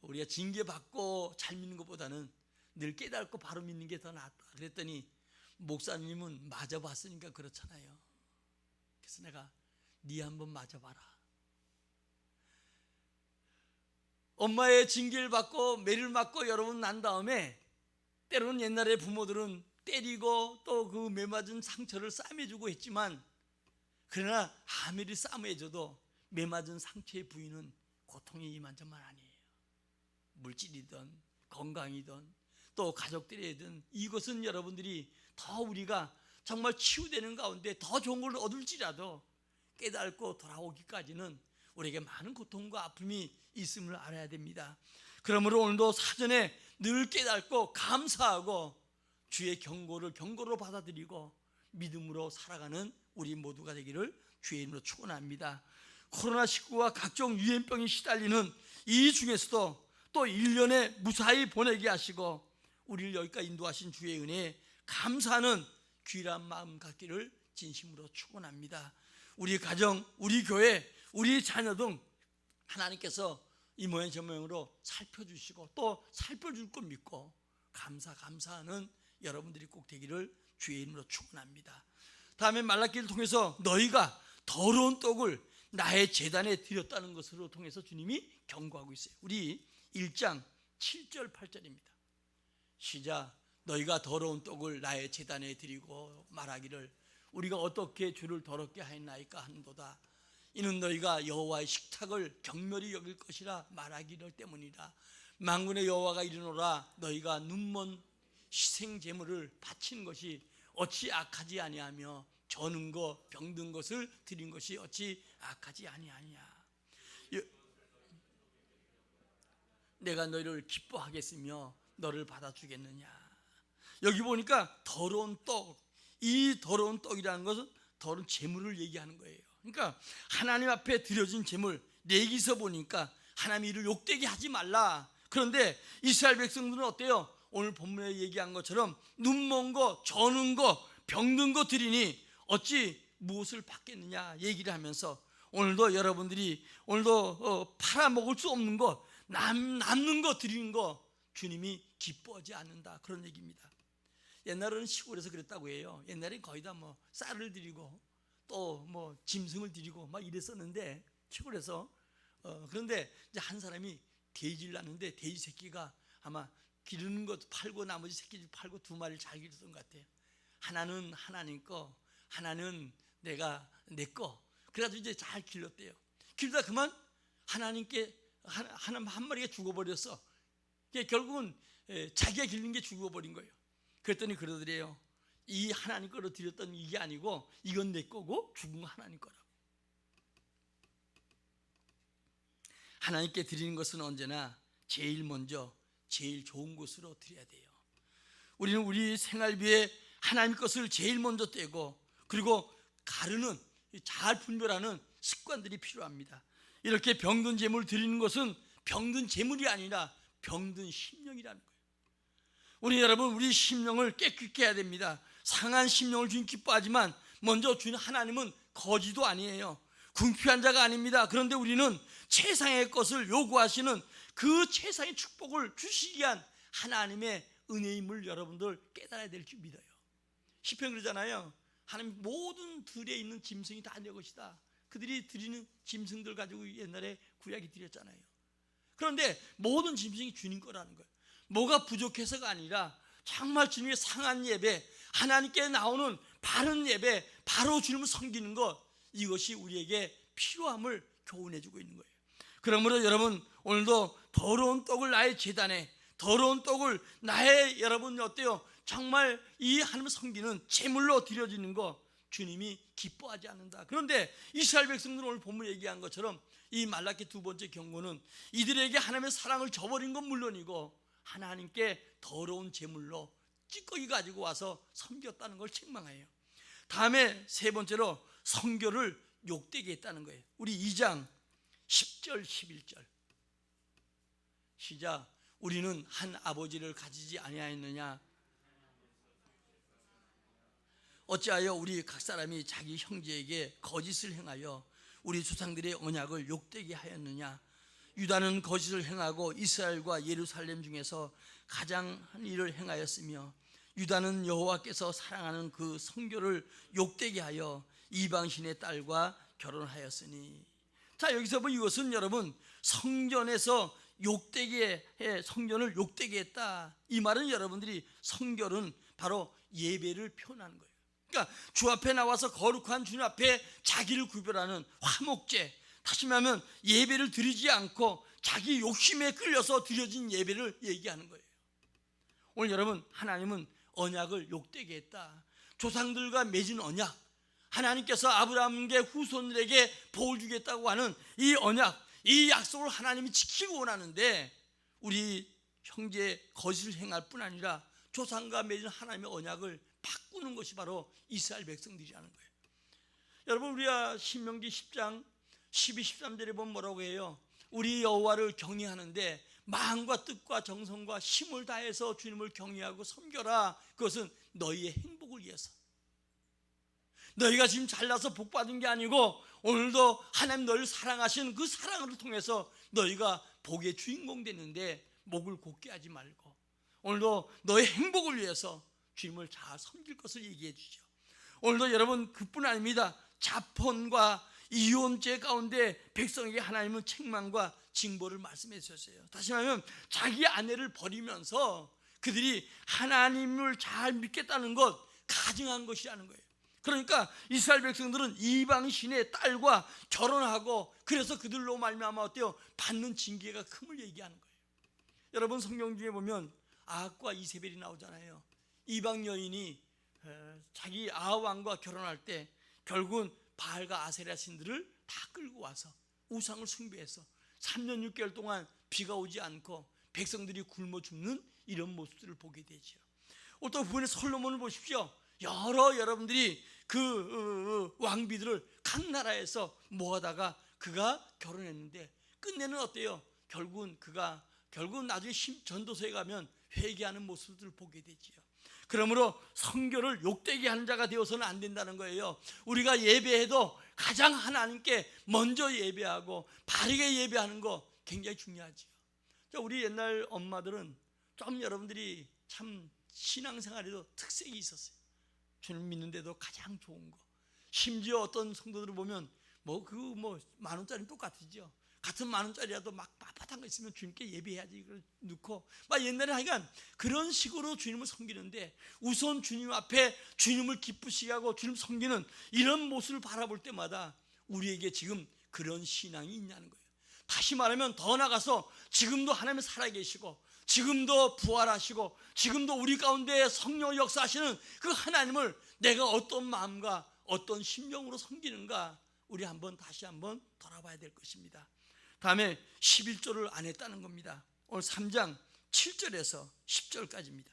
우리가 징계받고 잘 믿는 것보다는 늘 깨닫고 바로 믿는 게 더 낫다. 그랬더니 목사님은 맞아봤으니까 그렇잖아요. 그래서 내가 네 한번 맞아봐라. 엄마의 징계를 받고 매를 맞고 여러분 난 다음에 때로는 옛날에 부모들은 때리고 또 그 매 맞은 상처를 싸매주고 했지만, 그러나 아무리 싸매줘도 매 맞은 상처의 부위는 고통이 이만저만 아니에요. 물질이든 건강이든 또 가족들이든 이것은 여러분들이 더 우리가 정말 치유되는 가운데 더 좋은 걸 얻을지라도 깨닫고 돌아오기까지는 우리에게 많은 고통과 아픔이 있음을 알아야 됩니다. 그러므로 오늘도 사전에 늘 깨닫고 감사하고 주의 경고로 받아들이고 믿음으로 살아가는 우리 모두가 되기를 주의 이름으로 축원합니다. 코로나19와 각종 유행병이 시달리는 이 중에서도 또 1년에 무사히 보내게 하시고 우리를 여기까지 인도하신 주의 은혜에 감사하는 귀한 마음 갖기를 진심으로 축원합니다. 우리 가정, 우리 교회, 우리 자녀 등 하나님께서 이 모양 저 모양으로 살펴주시고 또 살펴줄 것 믿고 감사하는 여러분들이 꼭 되기를 주의 이름으로 축원합니다. 다음에 말라기를 통해서 너희가 더러운 떡을 나의 제단에 드렸다는 것으로 통해서 주님이 경고하고 있어요. 우리 1장 7절 8절입니다. 시작. 너희가 더러운 떡을 나의 제단에 드리고 말하기를 우리가 어떻게 주를 더럽게 하였나이까 한도다. 이는 너희가 여호와의 식탁을 경멸히 여길 것이라 말하기를 때문이라. 만군의 여호와가 이르노라. 너희가 눈먼 희생 제물을 바친 것이 어찌 악하지 아니하며 저는 것 병든 것을 드린 것이 어찌 악하지 아니하냐. 내가 너희를 기뻐하겠으며 너를 받아주겠느냐. 여기 보니까 더러운 떡, 이 더러운 떡이라는 것은 더러운 제물을 얘기하는 거예요. 그러니까 하나님 앞에 드려진 제물, 레위기서 보니까 하나님 이를 욕되게 하지 말라. 그런데 이스라엘 백성들은 어때요? 오늘 본문에 얘기한 것처럼 눈먼 거, 저는 거, 병든 거 드리니 어찌 무엇을 받겠느냐 얘기를 하면서 오늘도 여러분들이 오늘도 팔아먹을 수 없는 거, 남는 거 드리는 거 주님이 기뻐하지 않는다, 그런 얘기입니다. 옛날에는 시골에서 그랬다고 해요. 옛날에 거의 다 뭐 쌀을 드리고 또 뭐 짐승을 드리고 막 이랬었는데 시골에서 그런데 이제 한 사람이 돼지를 낳는데 돼지 새끼가 아마 기르는 것 팔고 나머지 새끼를 팔고 두 마리를 잘 기르던 것 같아요. 하나는 하나님 거, 하나는 내가 내 거. 그래가지고 이제 잘 길렀대요. 길다 그만 하나님께 한 마리가 죽어버렸어. 결국은 자기가 기른 게 죽어버린 거예요. 그랬더니 그러더래요. 이 하나님 거로 드렸던 이게 아니고 이건 내 거고 죽은 거 하나님 거라고. 하나님께 드리는 것은 언제나 제일 먼저 제일 좋은 곳으로 드려야 돼요. 우리는 우리 생활비에 하나님 것을 제일 먼저 떼고 그리고 가르는, 잘 분별하는 습관들이 필요합니다. 이렇게 병든 재물을 드리는 것은 병든 재물이 아니라 병든 심령이라는 거예요. 우리 여러분, 우리 심령을 깨끗게 해야 됩니다. 상한 심령을 주님 기뻐하지만 먼저 주는 하나님은 거지도 아니에요. 궁핍한 자가 아닙니다. 그런데 우리는 최상의 것을 요구하시는 그 최상의 축복을 주시기 위한 하나님의 은혜임을 여러분들 깨달아야 될 줄 믿어요. 시편 그러잖아요. 하나님 모든 들에 있는 짐승이 다 내 것이다. 그들이 드리는 짐승들 가지고 옛날에 구약이 드렸잖아요. 그런데 모든 짐승이 주님 거라는 거예요. 뭐가 부족해서가 아니라 정말 주님의 상한 예배, 하나님께 나오는 바른 예배, 바로 주님을 섬기는 것, 이것이 우리에게 필요함을 교훈해 주고 있는 거예요. 그러므로 여러분, 오늘도 더러운 떡을 나의 제단에, 더러운 떡을 나의, 여러분 어때요? 정말 이 하나님을 섬기는 제물로 드려지는 거 주님이 기뻐하지 않는다. 그런데 이스라엘 백성들은 오늘 본문에 얘기한 것처럼 이 말라기 두 번째 경고는 이들에게 하나님의 사랑을 저버린 건 물론이고 하나님께 더러운 제물로 찌꺼기 가지고 와서 섬겼다는 걸 책망해요. 다음에 세 번째로 성교를 욕되게 했다는 거예요. 우리 2장 10절 11절 시작. 우리는 한 아버지를 가지지 아니하였느냐? 어찌하여 우리 각 사람이 자기 형제에게 거짓을 행하여 우리 조상들의 언약을 욕되게 하였느냐? 유다는 거짓을 행하고 이스라엘과 예루살렘 중에서 가장 한 일을 행하였으며 유다는 여호와께서 사랑하는 그 성교를 욕되게 하여 이방신의 딸과 결혼하였으니. 자, 여기서 뭐 이것은 여러분 성전에서 욕되게 해, 성전을 욕되게 했다. 이 말은 여러분들이 성결은 바로 예배를 표현하는 거예요. 그러니까 주 앞에 나와서 거룩한 주님 앞에 자기를 구별하는 화목제, 다시 말하면 예배를 드리지 않고 자기 욕심에 끌려서 드려진 예배를 얘기하는 거예요. 오늘 여러분, 하나님은 언약을 욕되게 했다. 조상들과 맺은 언약, 하나님께서 아브라함의 후손들에게 복을 주겠다고 하는 이 언약, 이 약속을 하나님이 지키고 원하는데 우리 형제 거짓을 행할 뿐 아니라 조상과 맺은 하나님의 언약을 바꾸는 것이 바로 이스라엘 백성들이라는 거예요. 여러분, 우리가 신명기 10장 12, 13절에 보면 뭐라고 해요? 우리 여호와를 경외하는데 마음과 뜻과 정성과 힘을 다해서 주님을 경외하고 섬겨라. 그것은 너희의 행복을 위해서. 너희가 지금 잘나서 복 받은 게 아니고 오늘도 하나님 너희를 사랑하신 그 사랑을 통해서 너희가 복의 주인공 됐는데 목을 곧게 하지 말고 오늘도 너의 행복을 위해서 주님을 잘 섬길 것을 얘기해 주죠. 오늘도 여러분 그뿐 아닙니다. 자폰과 이혼죄 가운데 백성에게 하나님은 책망과 징벌을 말씀해 주셨어요. 다시 말하면 자기 아내를 버리면서 그들이 하나님을 잘 믿겠다는 것, 가증한 것이라는 거예요. 그러니까 이스라엘 백성들은 이방신의 딸과 결혼하고 그래서 그들로 말미암아 어때요? 받는 징계가 큼을 얘기하는 거예요. 여러분 성경 중에 보면 아합과 이세벨이 나오잖아요. 이방 여인이 자기 아합 왕과 결혼할 때 결국은 바알과 아세라 신들을 다 끌고 와서 우상을 숭배해서 3년 6개월 동안 비가 오지 않고 백성들이 굶어 죽는 이런 모습들을 보게 되죠. 또 부분에 솔로몬을 보십시오. 여러분들이 그 왕비들을 각 나라에서 모아다가 그가 결혼했는데 끝내는 어때요? 결국은 나중에 전도서에 가면 회개하는 모습을 보게 되지요. 그러므로 성교를 욕되게 하는 자가 되어서는 안 된다는 거예요. 우리가 예배해도 가장 하나님께 먼저 예배하고 바르게 예배하는 거 굉장히 중요하지요. 우리 옛날 엄마들은 좀 여러분들이 참 신앙생활에도 특색이 있었어요. 주님 믿는데도 가장 좋은 거. 심지어 어떤 성도들을 보면 만 원짜리는 똑같이죠. 같은 만 원짜리라도 막 빳빳한 거 있으면 주님께 예배해야지 이걸 넣고 막 옛날에 하여간 그런 식으로 주님을 섬기는데, 우선 주님 앞에 주님을 기쁘시게 하고 주님 섬기는 이런 모습을 바라볼 때마다 우리에게 지금 그런 신앙이 있냐는 거예요. 다시 말하면 더 나아가서 지금도 하나님이 살아계시고 지금도 부활하시고 지금도 우리 가운데 성령 역사하시는 그 하나님을 내가 어떤 마음과 어떤 심령으로 섬기는가, 우리 다시 한번 돌아봐야 될 것입니다. 다음에 11조를 안 했다는 겁니다. 오늘 3장 7절에서 10절까지입니다.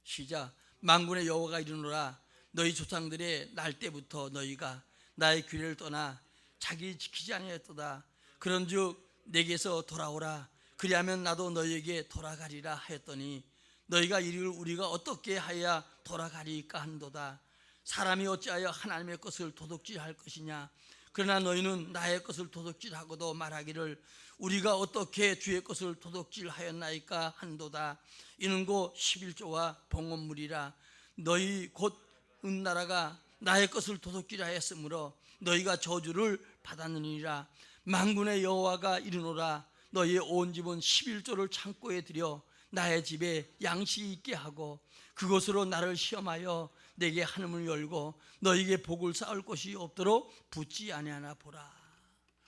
시작. 만군의 여호와가 이르노라. 너희 조상들의 날 때부터 너희가 나의 규례를 떠나 자기 지키지 아니하였도다. 그런즉 내게서 돌아오라. 그리하면 나도 너희에게 돌아가리라 하였더니 너희가 이르기를 우리가 어떻게 하여야 돌아가리까 한도다. 사람이 어찌하여 하나님의 것을 도둑질할 것이냐. 그러나 너희는 나의 것을 도둑질하고도 말하기를 우리가 어떻게 주의 것을 도둑질하였나이까 한도다. 이는 곧 11조와 봉헌물이라. 너희 곧 은나라가 나의 것을 도둑질하였으므로 너희가 저주를 받았느니라. 만군의 여호와가 이르노라. 너희의 온 집은 11조를 창고에 들여 나의 집에 양식이 있게 하고 그것으로 나를 시험하여 내게 하늘을 열고 너희에게 복을 쌓을 것이 없도록 붙지 아니하나 보라.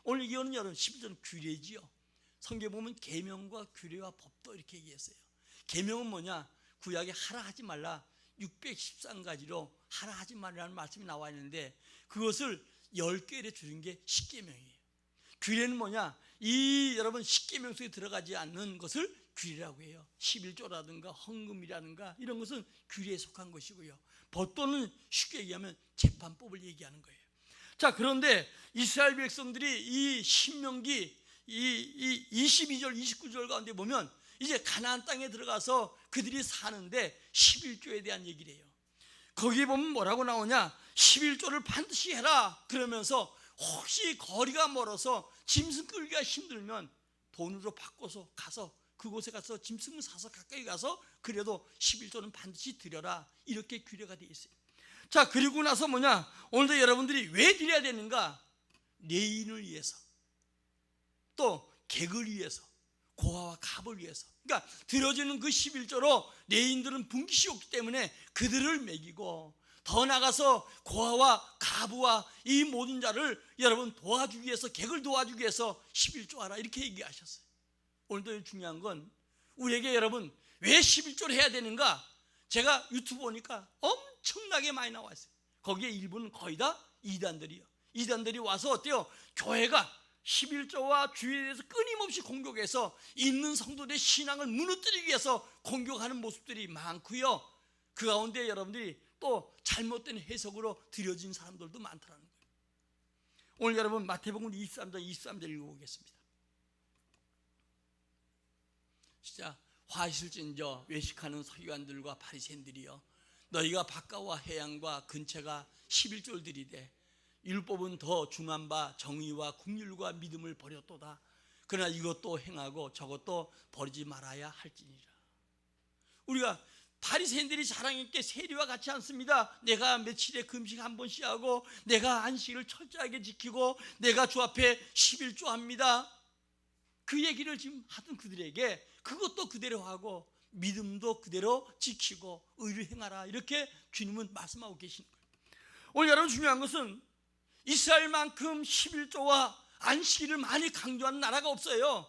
오늘 이거는 여러분 11조는 규례지요. 성경에 보면 계명과 규례와 법도 이렇게 얘기했어요. 계명은 뭐냐? 구약에 하라 하지 말라 613가지로 하라 하지 말라는 말씀이 나와 있는데 그것을 10개를 줄인 게 10계명이에요. 규례는 뭐냐? 여러분 10계명 속에 들어가지 않는 것을 규례라고 해요. 11조라든가 헌금이라든가 이런 것은 규례에 속한 것이고요. 법도는 쉽게 얘기하면 재판법을 얘기하는 거예요. 자, 그런데 이스라엘 백성들이 이 신명기 이 22절 29절 가운데 보면 이제 가나안 땅에 들어가서 그들이 사는데 11조에 대한 얘기를 해요. 거기에 보면 뭐라고 나오냐? 11조를 반드시 해라. 그러면서 혹시 거리가 멀어서 짐승 끌기가 힘들면 돈으로 바꿔서 가서 그곳에 가서 짐승을 사서 가까이 가서 그래도 11조는 반드시 드려라. 이렇게 규례가 되어 있어요. 자, 그리고 나서 뭐냐? 오늘도 여러분들이 왜 드려야 되는가? 레인을 위해서, 또 객을 위해서, 고아와 갑을 위해서. 그러니까 드려지는 그 11조로 레인들은 분깃이 없기 때문에 그들을 먹이고, 더 나가서 고아와 가부와 이 모든 자를 여러분 도와주기 위해서, 객을 도와주기 위해서 11조 하라 이렇게 얘기하셨어요. 오늘도 중요한 건 우리에게 여러분 왜 11조를 해야 되는가? 제가 유튜브 보니까 엄청나게 많이 나와 있어요. 거기에 일부는 거의 다 이단들이요. 이단들이 와서 어때요? 교회가 11조와 주에 대해서 끊임없이 공격해서 있는 성도들의 신앙을 무너뜨리기 위해서 공격하는 모습들이 많고요. 그 가운데 여러분들이 또 잘못된 해석으로 들여진 사람들도 많다는 거예요. 오늘 여러분 마태복음 23장 읽어보겠습니다. 진짜 화실진저 외식하는 서기관들과 바리새인들이여, 너희가 바깥과 해양과 근처가 11조를 들이되 율법은 더 중한 바 정의와 긍휼과 믿음을 버렸도다. 그러나 이것도 행하고 저것도 버리지 말아야 할지니라. 우리가 바리새인들이 자랑했게 세리와 같지 않습니다. 내가 며칠에 금식 한 번씩 하고 내가 안식일을 철저하게 지키고 내가 주 앞에 11조 합니다. 그 얘기를 지금 하던 그들에게 그것도 그대로 하고 믿음도 그대로 지키고 의를 행하라 이렇게 주님은 말씀하고 계시는 거예요. 오늘 여러분 중요한 것은 이스라엘만큼 11조와 안식일을 많이 강조하는 나라가 없어요.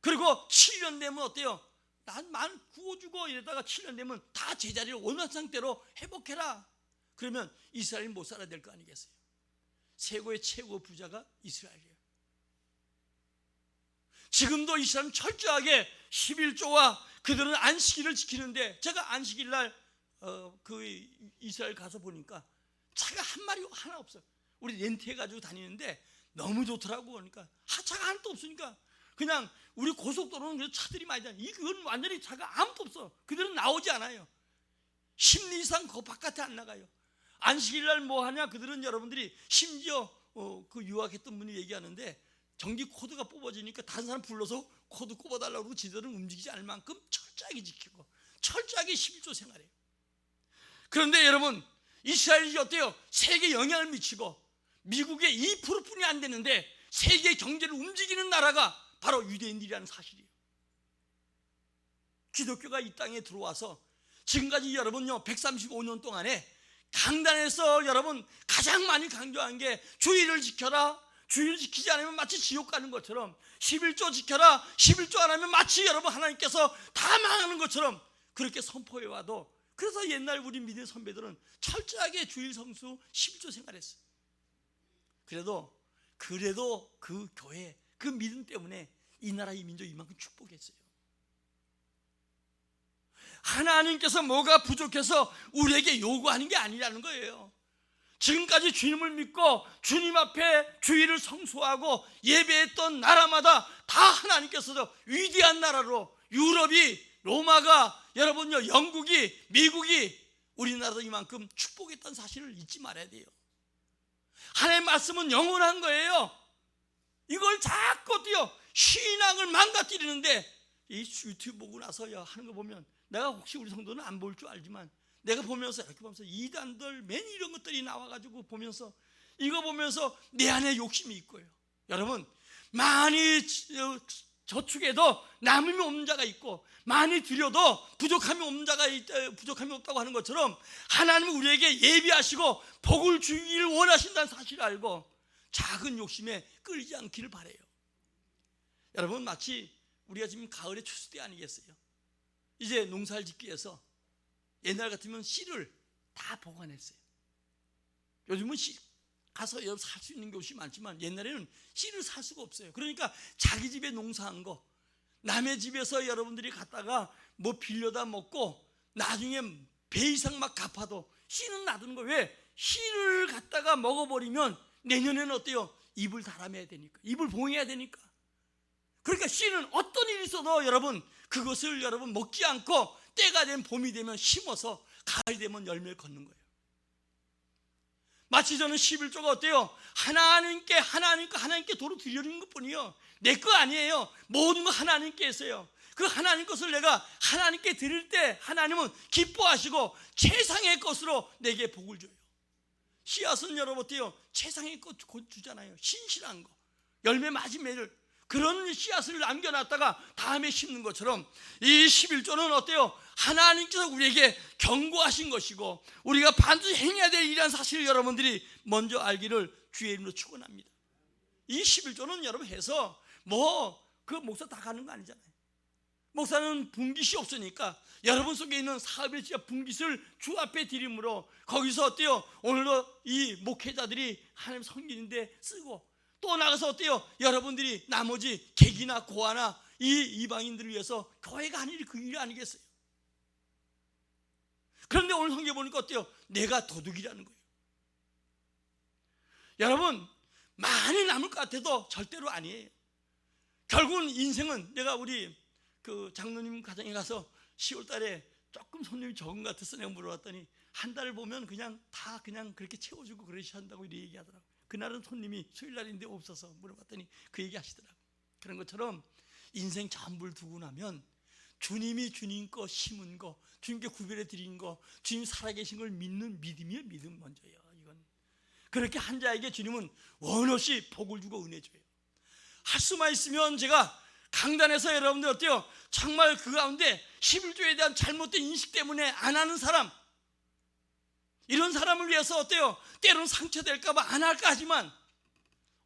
그리고 7년 되면 어때요? 난 구워주고 이러다가 7년 되면 다 제자리를 원한 상태로 회복해라. 그러면 이스라엘이 못 살아야 될 거 아니겠어요? 세고의 최고 부자가 이스라엘이에요. 지금도 이스라엘은 철저하게 11조와 그들은 안식일을 지키는데, 제가 안식일 날 그 이스라엘 가서 보니까 차가 한 마리 하나 없어요. 우리 렌트해가지고 다니는데 너무 좋더라고. 그러니까 하차가 하나도 없으니까 그냥 우리 고속도로는 그래서 차들이 많이 다니. 이건 완전히 차가 아무도 없어. 그들은 나오지 않아요. 10리 이상 그 바깥에 안 나가요. 안식일날 뭐 하냐? 그들은 여러분들이 심지어 그 유학했던 분이 얘기하는데 전기 코드가 뽑아지니까 다른 사람 불러서 코드 꼽아달라고 그러고 지들은 움직이지 않을 만큼 철저하게 지키고 철저하게 11조 생활해요. 그런데 여러분, 이스라엘이 어때요? 세계에 영향을 미치고 미국의 2%뿐이 안 되는데 세계 경제를 움직이는 나라가 바로 유대인들이라는 사실이에요. 기독교가 이 땅에 들어와서 지금까지 여러분요 135년 동안에 강단에서 여러분 가장 많이 강조한 게 주의를 지켜라. 주의를 지키지 않으면 마치 지옥 가는 것처럼 11조 지켜라. 11조 안 하면 마치 여러분 하나님께서 다 망하는 것처럼 그렇게 선포해 와도, 그래서 옛날 우리 믿는 선배들은 철저하게 주일 성수 11조 생활했어요. 그래도 그 교회 그 믿음 때문에 이 나라 이 민족 이만큼 축복했어요. 하나님께서 뭐가 부족해서 우리에게 요구하는 게 아니라는 거예요. 지금까지 주님을 믿고 주님 앞에 주일을 성수하고 예배했던 나라마다 다 하나님께서 위대한 나라로, 유럽이, 로마가, 여러분요 영국이, 미국이 우리나라도 이만큼 축복했다는 사실을 잊지 말아야 돼요. 하나님의 말씀은 영원한 거예요. 이걸 자꾸 신앙을 망가뜨리는데, 이 유튜브 보고 나서 하는 거 보면 내가 혹시 우리 성도는 안 볼 줄 알지만 내가 보면서 이렇게 보면서 이단들 맨 이런 것들이 나와가지고 보면서 이거 보면서 내 안에 욕심이 있고요. 여러분, 많이 저축해도 남음이 없는 자가 있고 많이 드려도 부족함이 없다고 하는 것처럼 하나님은 우리에게 예비하시고 복을 주기를 원하신다는 사실을 알고 작은 욕심에 끌리지 않기를 바라요. 여러분, 마치 우리가 지금 가을에 추수 때 아니겠어요? 이제 농사를 짓기 위해서 옛날 같으면 씨를 다 보관했어요. 요즘은 씨 가서 살 수 있는 곳이 많지만 옛날에는 씨를 살 수가 없어요. 그러니까 자기 집에 농사한 거 남의 집에서 여러분들이 갔다가 뭐 빌려다 먹고 나중에 배 이상 막 갚아도 씨는 놔두는 거. 왜? 씨를 갖다가 먹어버리면 내년에는 어때요? 입을 달아매야 되니까, 입을 봉해야 되니까. 그러니까 씨는 어떤 일이 있어도 여러분 그것을 여러분 먹지 않고 때가 된 봄이 되면 심어서 가을이 되면 열매를 걷는 거예요. 마치 저는 11조가 어때요? 하나님께 도로 드리는 것뿐이요, 내 거 아니에요. 모든 거 하나님께 했어요. 그 하나님 것을 내가 하나님께 드릴 때 하나님은 기뻐하시고 최상의 것으로 내게 복을 줘요. 씨앗은 여러분 어때요? 최상의 것 주잖아요. 신실한 거, 열매 맞은 매를, 그런 씨앗을 남겨놨다가 다음에 심는 것처럼 이 11조는 어때요? 하나님께서 우리에게 경고하신 것이고 우리가 반드시 행해야 될 일이라는 사실을 여러분들이 먼저 알기를 주의 이름으로 축원합니다. 이 11조는 여러분 해서 그 목사 다 가는 거 아니잖아요. 목사는 분깃이 없으니까 여러분 속에 있는 사업의 분깃을 주 앞에 드림으로 거기서 어때요? 오늘도 이 목회자들이 하나님 섬기는데 쓰고, 또 나가서 어때요? 여러분들이 나머지 객이나 고아나 이 이방인들을 위해서 교회가 하는 일이 그 일이 아니겠어요? 그런데 오늘 성경 보니까 어때요? 내가 도둑이라는 거예요. 여러분, 많이 남을 것 같아도 절대로 아니에요. 결국은 인생은, 내가 우리 그 장로님 가정에 가서 10월 달에 조금 손님이 적은 것 같아서 내가 물어봤더니 한 달을 보면 그냥 다 그냥 그렇게 채워주고 그러셔야 한다고 이렇게 얘기하더라고요. 그날은 손님이 수요일날인데 없어서 물어봤더니 그 얘기 하시더라고요. 그런 것처럼 인생 전부를 두고 나면 주님이 주님 거 심은 거, 주님께 구별해 드린 거, 주님 살아계신 걸 믿는 믿음이에요. 믿음 먼저예요. 이건 그렇게 한 자에게 주님은 원없이 복을 주고 은혜 줘요. 할 수만 있으면 제가 강단에서 여러분들 어때요? 정말 그 가운데 11조에 대한 잘못된 인식 때문에 안 하는 사람, 이런 사람을 위해서 어때요? 때로는 상처될까 봐 안 할까 하지만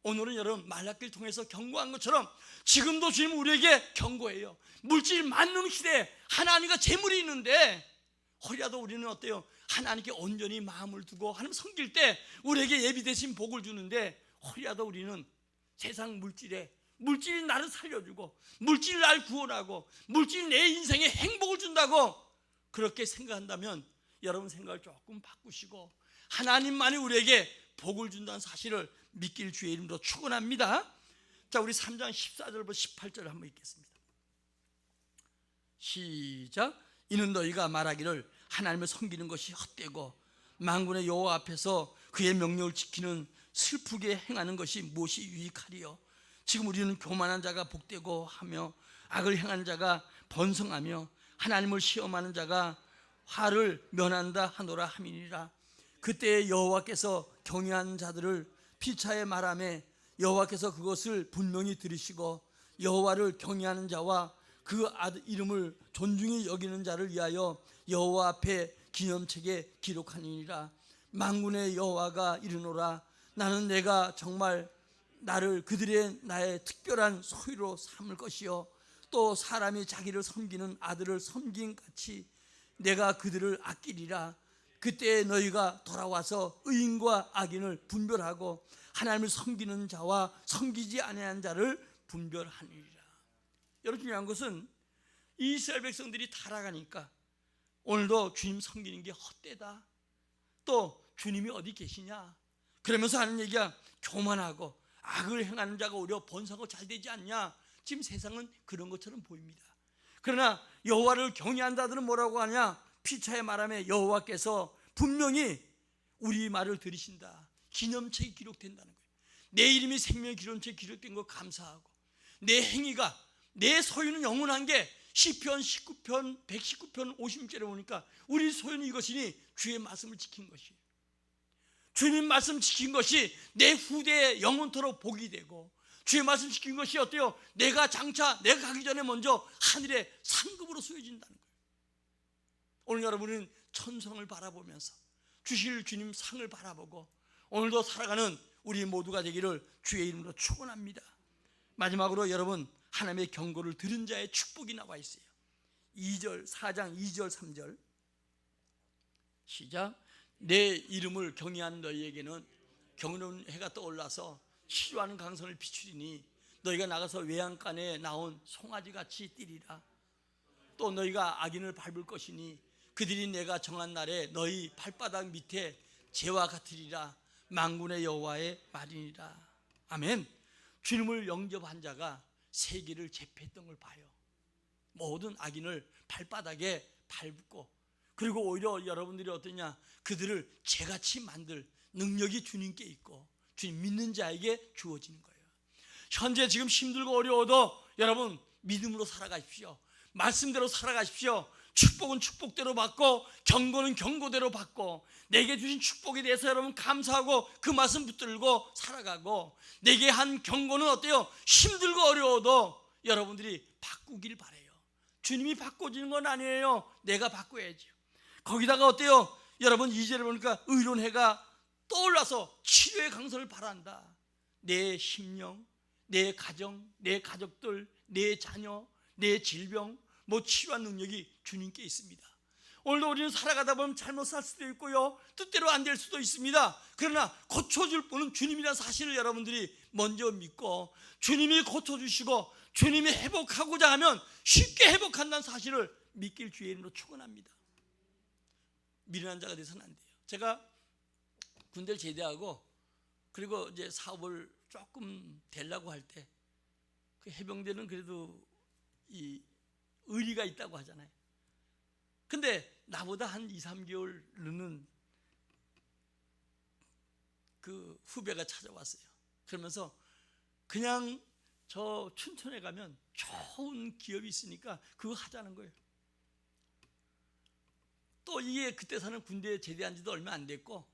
오늘은 여러분 말라기를 통해서 경고한 것처럼 지금도 주님은 우리에게 경고해요. 물질 많는 시대에 하나님과 재물이 있는데 혹이라도 우리는 어때요? 하나님께 온전히 마음을 두고 하나님 섬길 때 우리에게 예비되신 복을 주는데, 혹이라도 우리는 세상 물질이 나를 살려주고 물질이 나를 구원하고 물질이 내 인생에 행복을 준다고 그렇게 생각한다면 여러분 생각을 조금 바꾸시고 하나님만이 우리에게 복을 준다는 사실을 믿길 주의 이름으로 축원합니다. 자, 우리 3장 14절부터 18절 한번 읽겠습니다. 시작. 이는 너희가 말하기를 하나님을 섬기는 것이 헛되고 만군의 여호와 앞에서 그의 명령을 지키는 슬프게 행하는 것이 무엇이 유익하리요. 지금 우리는 교만한 자가 복되고 하며 악을 행하는 자가 번성하며 하나님을 시험하는 자가 화를 면한다 하노라 함이니라. 그때 여호와께서 경외하는 자들을 피차에 말하며 여호와께서 그것을 분명히 들으시고 여호와를 경외하는 자와 그 아들 이름을 존중히 여기는 자를 위하여 여호와 앞에 기념책에 기록하니라. 만군의 여호와가 이르노라. 나는 내가 정말 나를 그들의 나의 특별한 소유로 삼을 것이요 또 사람이 자기를 섬기는 아들을 섬긴 같이 내가 그들을 아끼리라. 그때 너희가 돌아와서 의인과 악인을 분별하고 하나님을 섬기는 자와 섬기지 아니하는 자를 분별하니라. 여러분, 중요한 것은 이스라엘 백성들이 타락하니까 오늘도 주님 섬기는 게 헛되다, 또 주님이 어디 계시냐 그러면서 하는 얘기가 교만하고 악을 행하는 자가 오히려 번성하고 잘 되지 않냐. 지금 세상은 그런 것처럼 보입니다. 그러나 여호와를 경외한 자들은 뭐라고 하냐. 피차에 말하며 여호와께서 분명히 우리 말을 들으신다. 기념책이 기록된다는 거예요. 내 이름이 생명의 기록책에 기록된 거 감사하고 내 행위가 내 소유는 영원한 게 시편 19편 119편 50절에 보니까 우리 소유는 이것이니 주의 말씀을 지킨 것이에요. 주님 말씀 지킨 것이 내 후대에 영원토록 복이 되고 주의 말씀 지킨 것이 어때요? 내가 가기 전에 먼저 하늘의 상급으로 쓰여진다는 거예요. 오늘 여러분은 천성을 바라보면서 주실 주님 상을 바라보고 오늘도 살아가는 우리 모두가 되기를 주의 이름으로 축원합니다. 마지막으로 여러분, 하나님의 경고를 들은 자의 축복이 나와 있어요. 4장 2절 3절 시작. 내 이름을 경외하는 너희에게는 경외는 해가 떠올라서 치료하는 강선을 비추리니 너희가 나가서 외양간에 나온 송아지같이 뛰리라. 또 너희가 악인을 밟을 것이니 그들이 내가 정한 날에 너희 발바닥 밑에 재와 같으리라. 만군의 여호와의 말이니라. 아멘. 주님을 영접한 자가 세계를 제패했던 걸 봐요. 모든 악인을 발바닥에 밟고, 그리고 오히려 여러분들이 어떠냐, 그들을 재같이 만들 능력이 주님께 있고 주님 믿는 자에게 주어지는 거예요. 현재 지금 힘들고 어려워도 여러분 믿음으로 살아가십시오. 말씀대로 살아가십시오. 축복은 축복대로 받고 경고는 경고대로 받고 내게 주신 축복에 대해서 여러분 감사하고 그 말씀 붙들고 살아가고, 내게 한 경고는 어때요? 힘들고 어려워도 여러분들이 바꾸길 바래요. 주님이 바꿔주는 건 아니에요. 내가 바꿔야죠. 거기다가 어때요? 여러분 2절에 보니까 의로운 해가 떠올라서 치료의 강선을 바란다. 내 심령, 내 가정, 내 가족들, 내 자녀, 내 질병, 치유한 능력이 주님께 있습니다. 오늘도 우리는 살아가다 보면 잘못 살 수도 있고요, 뜻대로 안 될 수도 있습니다. 그러나 고쳐줄 분은 주님이라는 사실을 여러분들이 먼저 믿고 주님이 고쳐주시고 주님이 회복하고자 하면 쉽게 회복한다는 사실을 믿길 주의 이름으로 축원합니다. 미련한 자가 되서는 안 돼요. 제가 군대를 제대하고 그리고 이제 사업을 조금 되려고 할 때 그 해병대는 그래도 이 의리가 있다고 하잖아요. 근데 나보다 한 2, 3개월 늦는 그 후배가 찾아왔어요. 그러면서 그냥 저 춘천에 가면 좋은 기업이 있으니까 그거 하자는 거예요. 또 이게 그때 사는 군대에 제대한 지도 얼마 안 됐고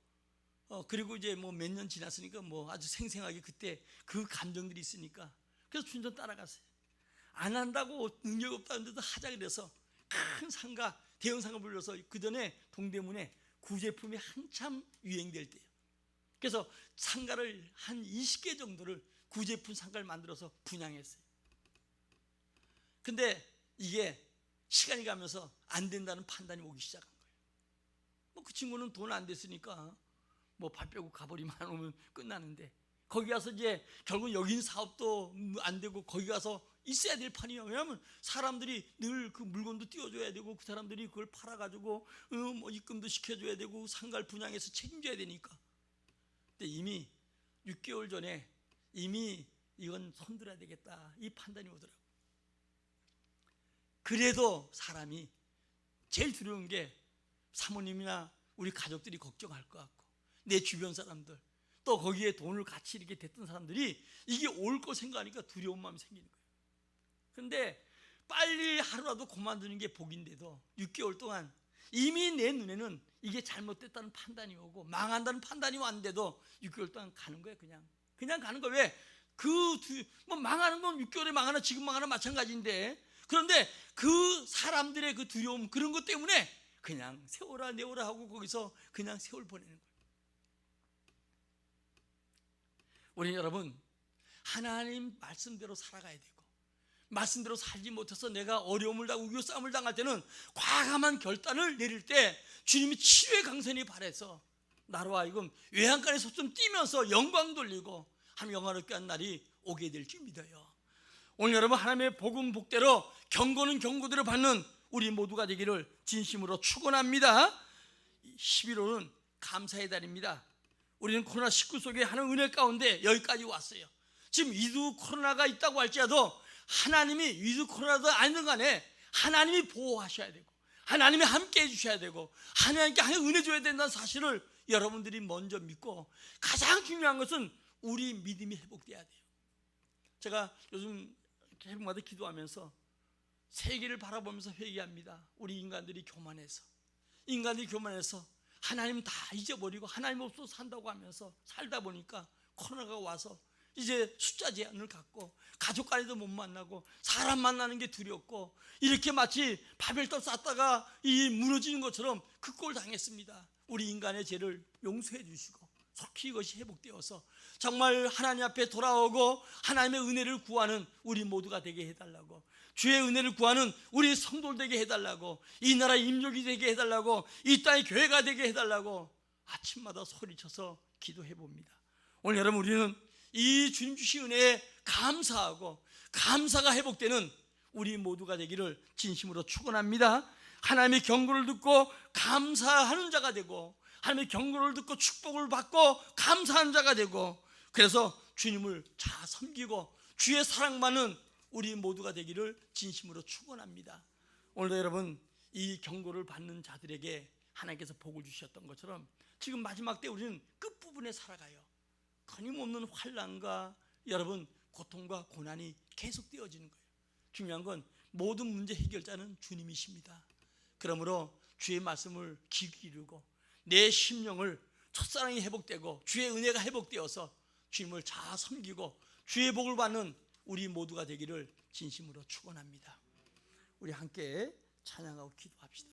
그리고 이제 몇 년 지났으니까 아주 생생하게 그때 그 감정들이 있으니까 그래서 춘천 따라갔어요. 안 한다고 능력 없다는데도 하자 그래서 큰 상가, 대형 상가 불러서 그 전에 동대문에 구제품이 한참 유행될 때예요. 그래서 상가를 한 20개 정도를 구제품 상가를 만들어서 분양했어요. 근데 이게 시간이 가면서 안 된다는 판단이 오기 시작한 거예요. 그 친구는 돈 안 됐으니까 발 빼고 가버리만 오면 끝나는데, 거기 가서 이제 결국 여기 있는 사업도 안 되고 거기 가서 있어야 될 판이에요. 왜냐하면 사람들이 늘 그 물건도 띄워줘야 되고 그 사람들이 그걸 팔아가지고 입금도 시켜줘야 되고 상가를 분양해서 책임져야 되니까. 그때 이미 6개월 전에 이미 이건 손들어야 되겠다, 이 판단이 오더라고요. 그래도 사람이 제일 두려운 게 사모님이나 우리 가족들이 걱정할 것 같고, 내 주변 사람들, 또 거기에 돈을 같이 이렇게 댔던 사람들이 이게 올 거 생각하니까 두려운 마음이 생기는 거예요. 그런데 빨리 하루라도 그만두는 게 복인데도 6개월 동안 이미 내 눈에는 이게 잘못됐다는 판단이 오고 망한다는 판단이 왔는데도 6개월 동안 가는 거예요. 그냥 가는 거예요. 왜? 뭐 망하는 건 6개월에 망하나 지금 망하나 마찬가지인데, 그런데 그 사람들의 그 두려움, 그런 것 때문에 그냥 세워라 내워라 하고 거기서 그냥 세월 보내는 거예요. 우리 여러분, 하나님 말씀대로 살아가야 되고, 말씀대로 살지 못해서 내가 어려움을 당하고 우겨싸움을 당할 때는 과감한 결단을 내릴 때 주님이 치유의 강선이 발해서 나로 하여금 외양간에 솟좀 뛰면서 영광 돌리고 하나님 영화롭게 한 날이 오게 될 줄 믿어요. 오늘 여러분, 하나님의 복음 복대로 경고는 경고대로 받는 우리 모두가 되기를 진심으로 축원합니다. 11월은 감사의 달입니다. 우리는 코로나19 속에 하는 은혜 가운데 여기까지 왔어요. 지금 위드 코로나가 있다고 할지라도 하나님이 위드 코로나도 아니든 간에 하나님이 보호하셔야 되고 하나님이 함께 해주셔야 되고 하나님께 항상 은혜 줘야 된다는 사실을 여러분들이 먼저 믿고, 가장 중요한 것은 우리 믿음이 회복돼야 돼요. 제가 요즘 해마다 기도하면서 세계를 바라보면서 회개합니다. 우리 인간들이 교만해서 하나님 다 잊어버리고 하나님 없어서 산다고 하면서 살다 보니까 코로나가 와서 이제 숫자 제한을 갖고 가족 간에도 못 만나고 사람 만나는 게 두렵고, 이렇게 마치 바벨탑 쌓다가 이 무너지는 것처럼 그 꼴 당했습니다. 우리 인간의 죄를 용서해 주시고 속히 이것이 회복되어서 정말 하나님 앞에 돌아오고 하나님의 은혜를 구하는 우리 모두가 되게 해달라고, 주의 은혜를 구하는 우리 성도들 되게 해달라고, 이 나라 임족이 되게 해달라고, 이 땅의 교회가 되게 해달라고 아침마다 소리쳐서 기도해 봅니다. 오늘 여러분, 우리는 이 주님 주신 은혜에 감사하고 감사가 회복되는 우리 모두가 되기를 진심으로 축원합니다. 하나님의 경고를 듣고 감사하는 자가 되고, 하나님의 경고를 듣고 축복을 받고 감사하는 자가 되고, 그래서 주님을 잘 섬기고 주의 사랑받는 우리 모두가 되기를 진심으로 축원합니다. 오늘도 여러분, 이 경고를 받는 자들에게 하나님께서 복을 주셨던 것처럼 지금 마지막 때 우리는 끝부분에 살아가요. 끊임없는 환난과 여러분 고통과 고난이 계속되어지는 거예요. 중요한 건 모든 문제 해결자는 주님이십니다. 그러므로 주의 말씀을 귀 기울이고 내 심령을, 첫사랑이 회복되고 주의 은혜가 회복되어서 주님을 잘 섬기고 주의 복을 받는 우리 모두가 되기를 진심으로 축원합니다. 우리 함께 찬양하고 기도합시다.